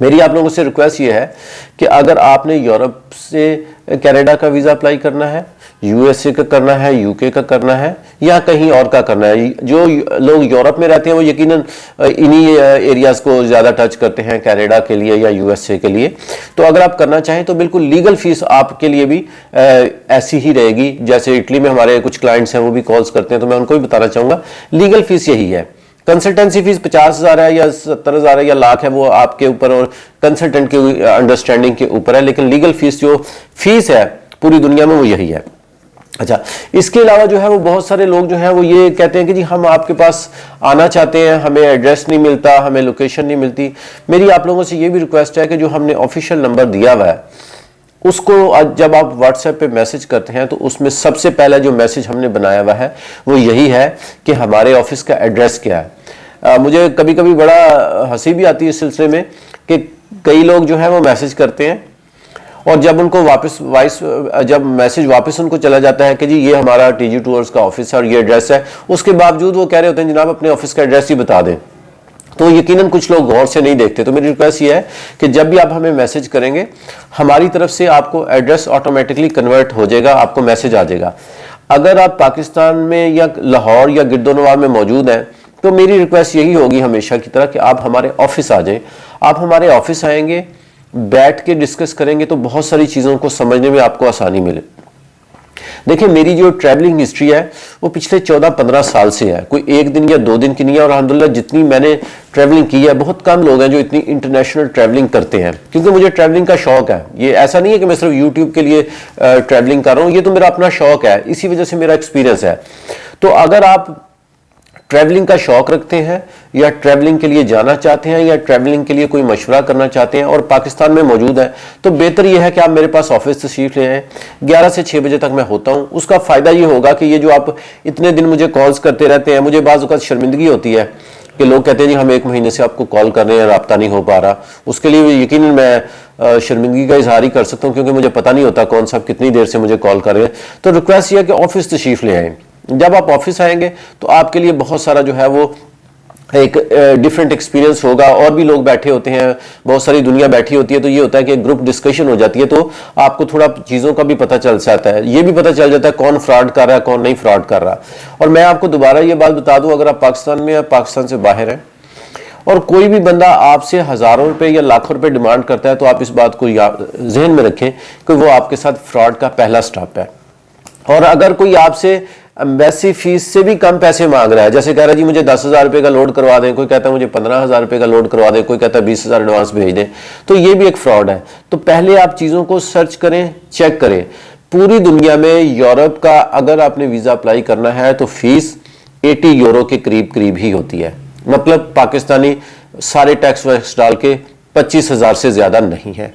میری آپ لوگوں سے ریکویسٹ یہ ہے کہ اگر آپ نے یورپ سے کینیڈا کا ویزا اپلائی کرنا ہے، یو ایس اے کا کرنا ہے، یو کے کا کرنا ہے یا کہیں اور کا کرنا ہے، جو لوگ یورپ میں رہتے ہیں وہ یقیناً انہی ایریاز کو زیادہ ٹچ کرتے ہیں کینیڈا کے لیے یا یو ایس اے کے لیے، تو اگر آپ کرنا چاہیں تو بالکل لیگل فیس آپ کے لیے بھی ایسی ہی رہے گی. جیسے اٹلی میں ہمارے کچھ کلائنٹس ہیں وہ بھی کالز کرتے ہیں، تو میں ان کو بھی بتانا چاہوں گا لیگل فیس یہی ہے. کنسلٹنسی فیس 50,000 ہے یا 70,000 ہے یا لاکھ ہے، وہ آپ کے اوپر اور کنسلٹنٹ کے انڈرسٹینڈنگ کے اوپر ہے، لیکن لیگل فیس جو فیس ہے پوری دنیا میں وہ یہی ہے. اچھا، اس کے علاوہ جو ہے وہ بہت سارے لوگ جو ہیں وہ یہ کہتے ہیں کہ جی ہم آپ کے پاس آنا چاہتے ہیں، ہمیں ایڈریس نہیں ملتا، ہمیں لوکیشن نہیں ملتی. میری آپ لوگوں سے یہ بھی ریکویسٹ ہے کہ جو ہم نے آفیشیل نمبر دیا ہوا ہے اس کو جب آپ واٹس ایپ پہ میسج کرتے ہیں تو اس میں سب سے پہلا جو میسج ہم نے بنایا ہوا ہے وہ یہی ہے کہ ہمارے آفس کا ایڈریس کیا ہے. مجھے کبھی کبھی بڑا ہنسی بھی آتی ہے اس سلسلے میں کہ کئی لوگ جو ہیں وہ میسج کرتے ہیں اور جب ان کو جب میسج واپس ان کو چلا جاتا ہے کہ جی یہ ہمارا ٹی جی ٹورز کا آفس ہے اور یہ ایڈریس ہے، اس کے باوجود وہ کہہ رہے ہوتے ہیں جناب اپنے آفس کا ایڈریس ہی بتا دیں. تو یقیناً کچھ لوگ غور سے نہیں دیکھتے. تو میری ریکویسٹ یہ ہے کہ جب بھی آپ ہمیں میسج کریں گے ہماری طرف سے آپ کو ایڈریس آٹومیٹکلی کنورٹ ہو جائے گا، آپ کو میسج آ جائے گا. اگر آپ پاکستان میں یا لاہور یا گردونواں میں موجود ہیں تو میری ریکویسٹ یہی ہوگی ہمیشہ کی طرح کہ آپ ہمارے آفس آ جائیں. آپ ہمارے آفس آئیں گے، بیٹھ کے ڈسکس کریں گے تو بہت ساری چیزوں کو سمجھنے میں آپ کو آسانی ملے. دیکھیں میری جو ٹریولنگ ہسٹری ہے وہ پچھلے 14-15 سال سے ہے، کوئی ایک دن یا 2 دن کی نہیں ہے. اور الحمدللہ جتنی میں نے ٹریولنگ کی ہے، بہت کم لوگ ہیں جو اتنی انٹرنیشنل ٹریولنگ کرتے ہیں، کیونکہ مجھے ٹریولنگ کا شوق ہے. یہ ایسا نہیں ہے کہ میں صرف یوٹیوب کے لیے ٹریولنگ کر رہا ہوں، یہ تو میرا اپنا شوق ہے، اسی وجہ سے میرا ایکسپیرینس ہے. تو اگر آپ ٹریولنگ کا شوق رکھتے ہیں یا ٹریولنگ کے لیے جانا چاہتے ہیں یا ٹریولنگ کے لیے کوئی مشورہ کرنا چاہتے ہیں اور پاکستان میں موجود ہیں، تو بہتر یہ ہے کہ آپ میرے پاس آفس تشریف لے آئیں. 11 سے 6 بجے تک میں ہوتا ہوں. اس کا فائدہ یہ ہوگا کہ یہ جو آپ اتنے دن مجھے کالز کرتے رہتے ہیں، مجھے بعض اوقات شرمندگی ہوتی ہے کہ لوگ کہتے ہیں جی ہم 1 مہینے سے آپ کو کال کر رہے ہیں، رابطہ نہیں ہو پا رہا. اس کے لیے یقیناً میں شرمندگی کا اظہار ہی کر سکتا ہوں کیونکہ مجھے پتہ نہیں ہوتا کون صاحب کتنی دیر سے مجھے کال کر رہے ہیں. تو ریکویسٹ یہ ہے کہ آفس تشریف لے آئیں. جب آپ آفس آئیں گے تو آپ کے لیے بہت سارا جو ہے وہ ایک ڈیفرنٹ ایکسپیرینس ہوگا. اور بھی لوگ بیٹھے ہوتے ہیں، بہت ساری دنیا بیٹھی ہوتی ہے، تو یہ ہوتا ہے کہ گروپ ڈسکشن ہو جاتی ہے تو آپ کو تھوڑا چیزوں کا بھی پتہ چل جاتا ہے. یہ بھی پتہ چل جاتا ہے کون فراڈ کر رہا ہے کون نہیں فراڈ کر رہا. اور میں آپ کو دوبارہ یہ بات بتا دوں، اگر آپ پاکستان میں یا پاکستان سے باہر ہیں اور کوئی بھی بندہ آپ سے ہزاروں روپے یا لاکھوں روپے ڈیمانڈ کرتا ہے تو آپ اس بات کو ذہن میں رکھیں کہ وہ آپ کے ساتھ فراڈ کا پہلا سٹاپ ہے. اور اگر کوئی آپ سے ایمبیسی فیس سے بھی کم پیسے مانگ رہا ہے، جیسے کہہ رہا ہے جی مجھے 10,000 روپے کا لوڈ کروا دیں، کوئی کہتا ہے مجھے 15,000 روپے کا لوڈ کروا دیں، کوئی کہتا ہے 20,000 ایڈوانس بھیج دیں، تو یہ بھی ایک فراڈ ہے. تو پہلے آپ چیزوں کو سرچ کریں، چیک کریں. پوری دنیا میں یورپ کا اگر آپ نے ویزا اپلائی کرنا ہے تو فیس 80 یورو کے قریب ہی ہوتی ہے. مطلب پاکستانی سارے ٹیکس ویکس ڈال کے 25,000 سے زیادہ نہیں ہے.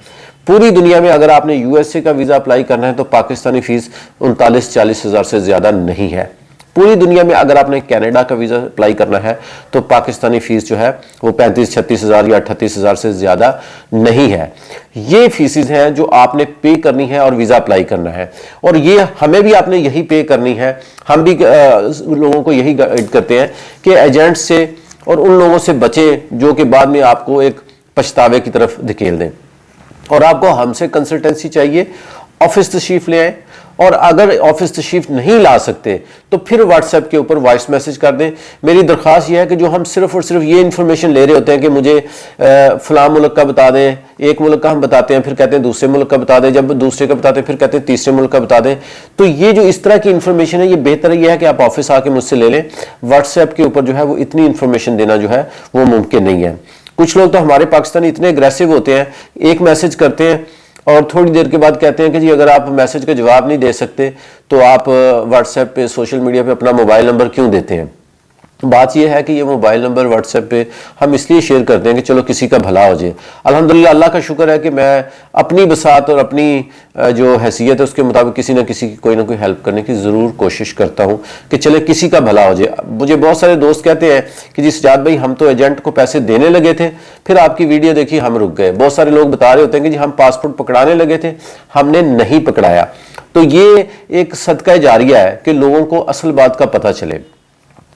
پوری دنیا میں اگر آپ نے یو ایس اے کا ویزا اپلائی کرنا ہے تو پاکستانی فیس 39-40 ہزار سے زیادہ نہیں ہے. پوری دنیا میں اگر آپ نے کینیڈا کا ویزا اپلائی کرنا ہے تو پاکستانی فیس جو ہے وہ 35-36 ہزار یا 38 ہزار سے زیادہ نہیں ہے. یہ فیسز ہیں جو آپ نے پے کرنی ہے اور ویزا اپلائی کرنا ہے. اور یہ ہمیں بھی آپ نے یہی پے کرنی ہے. ہم بھی لوگوں کو یہی گائیڈ کرتے ہیں کہ ایجنٹ سے اور ان لوگوں سے بچیں جو کہ بعد میں آپ کو ایک پچھتاوے کی طرف دھکیل دیں. اور آپ کو ہم سے کنسلٹنسی چاہیے، آفس تشریف لے آئیں. اور اگر آفس تشریف نہیں لا سکتے تو پھر واٹس ایپ کے اوپر وائس میسج کر دیں. میری درخواست یہ ہے کہ جو ہم صرف اور صرف یہ انفارمیشن لے رہے ہوتے ہیں کہ مجھے فلاں ملک کا بتا دیں، ایک ملک کا ہم بتاتے ہیں پھر کہتے ہیں دوسرے ملک کا بتا دیں، جب دوسرے کا بتاتے ہیں پھر کہتے ہیں تیسرے ملک کا بتا دیں. تو یہ جو اس طرح کی انفارمیشن ہے، یہ بہتر یہ ہے کہ آپ آفس آ کے مجھ سے لے لیں. واٹس ایپ کے اوپر جو ہے وہ اتنی انفارمیشن دینا جو ہے وہ ممکن نہیں ہے. کچھ لوگ تو ہمارے پاکستانی اتنے اگریسو ہوتے ہیں، ایک میسج کرتے ہیں اور تھوڑی دیر کے بعد کہتے ہیں کہ جی اگر آپ میسج کا جواب نہیں دے سکتے تو آپ واٹس ایپ پہ سوشل میڈیا پہ اپنا موبائل نمبر کیوں دیتے ہیں. بات یہ ہے کہ یہ موبائل نمبر واٹس ایپ پہ ہم اس لیے شیئر کرتے ہیں کہ چلو کسی کا بھلا ہو جائے. الحمدللہ اللہ کا شکر ہے کہ میں اپنی بساط اور اپنی جو حیثیت ہے اس کے مطابق کسی نہ کسی کی کوئی نہ کوئی ہیلپ کرنے کی ضرور کوشش کرتا ہوں کہ چلے کسی کا بھلا ہو جائے. مجھے بہت سارے دوست کہتے ہیں کہ جی سجاد بھائی ہم تو ایجنٹ کو پیسے دینے لگے تھے، پھر آپ کی ویڈیو دیکھی ہم رک گئے. بہت سارے لوگ بتا رہے ہوتے ہیں کہ جی ہم پاسپورٹ پکڑانے لگے تھے، ہم نے نہیں پکڑایا. تو یہ ایک صدقہ جاریہ ہے کہ لوگوں کو اصل بات کا پتہ چلے.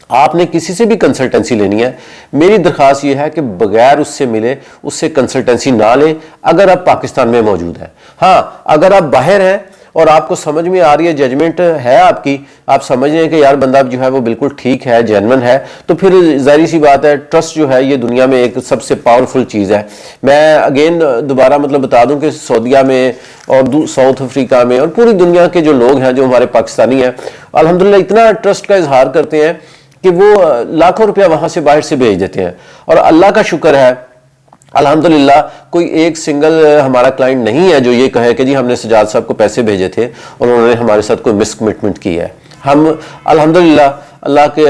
آپ نے کسی سے بھی کنسلٹنسی لینی ہے، میری درخواست یہ ہے کہ بغیر اس سے ملے اس سے کنسلٹنسی نہ لیں اگر آپ پاکستان میں موجود ہیں۔ ہاں اگر آپ باہر ہیں اور آپ کو سمجھ میں آ رہی ہے، ججمنٹ ہے آپ کی، آپ سمجھ رہے ہیں کہ یار بندہ جو ہے وہ بالکل ٹھیک ہے، جینون ہے، تو پھر ظاہری سی بات ہے، ٹرسٹ جو ہے یہ دنیا میں ایک سب سے پاورفل چیز ہے۔ میں اگین دوبارہ بتا دوں کہ سعودیہ میں اور ساؤتھ افریقہ میں اور پوری دنیا کے جو لوگ ہیں جو ہمارے پاکستانی ہیں الحمدللہ اتنا ٹرسٹ کا اظہار کرتے ہیں کہ وہ لاکھوں روپیہ وہاں سے باہر سے بھیج دیتے ہیں، اور اللہ کا شکر ہے الحمدللہ کوئی ایک سنگل ہمارا کلائنٹ نہیں ہے جو یہ کہے کہ جی ہم نے سجاد صاحب کو پیسے بھیجے تھے اور انہوں نے ہمارے ساتھ کوئی مس کمٹمنٹ کی ہے۔ ہم الحمدللہ اللہ کے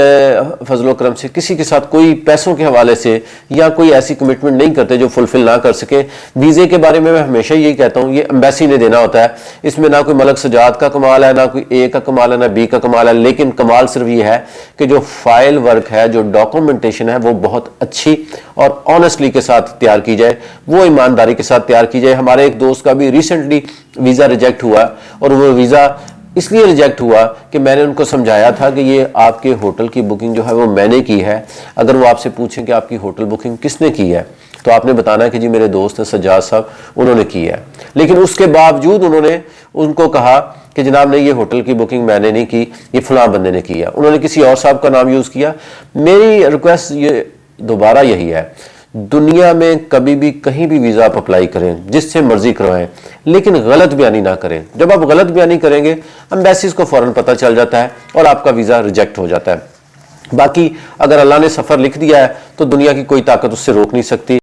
فضل و کرم سے کسی کے ساتھ کوئی پیسوں کے حوالے سے یا کوئی ایسی کمٹمنٹ نہیں کرتے جو فلفل نہ کر سکے۔ ویزے کے بارے میں ہمیشہ یہی کہتا ہوں، یہ ایمبیسی نے دینا ہوتا ہے، اس میں نہ کوئی ملک سجاد کا کمال ہے، نہ کوئی اے کا کمال ہے، نہ بی کا کمال ہے، لیکن کمال صرف یہ ہے کہ جو فائل ورک ہے، جو ڈاکومنٹیشن ہے، وہ بہت اچھی اور آنیسٹلی کے ساتھ تیار کی جائے، وہ ایمانداری کے ساتھ تیار کی جائے۔ ہمارے ایک دوست کا بھی ریسنٹلی ویزا ریجیکٹ ہوا، اور وہ ویزا اس لیے ریجیکٹ ہوا کہ میں نے ان کو سمجھایا تھا کہ یہ آپ کے ہوٹل کی بکنگ جو ہے وہ میں نے کی ہے۔ اگر وہ آپ سے پوچھیں کہ آپ کی ہوٹل بکنگ کس نے کی ہے تو آپ نے بتانا ہے کہ جی میرے دوست ہیں سجاد صاحب، انہوں نے کی ہے، لیکن اس کے باوجود انہوں نے ان کو کہا کہ جناب نہیں، یہ ہوٹل کی بکنگ میں نے نہیں کی، یہ فلاں بندے نے کی ہے، انہوں نے کسی اور صاحب کا نام یوز کیا۔ میری ریکویسٹ یہ دوبارہ یہی ہے، دنیا میں کبھی بھی کہیں بھی ویزا آپ اپلائی کریں، جس سے مرضی کروائیں، لیکن غلط بیانی نہ کریں۔ جب آپ غلط بیانی کریں گے ایمبیسیز کو فوراً پتہ چل جاتا ہے اور آپ کا ویزا ریجیکٹ ہو جاتا ہے۔ باقی اگر اللہ نے سفر لکھ دیا ہے تو دنیا کی کوئی طاقت اس سے روک نہیں سکتی۔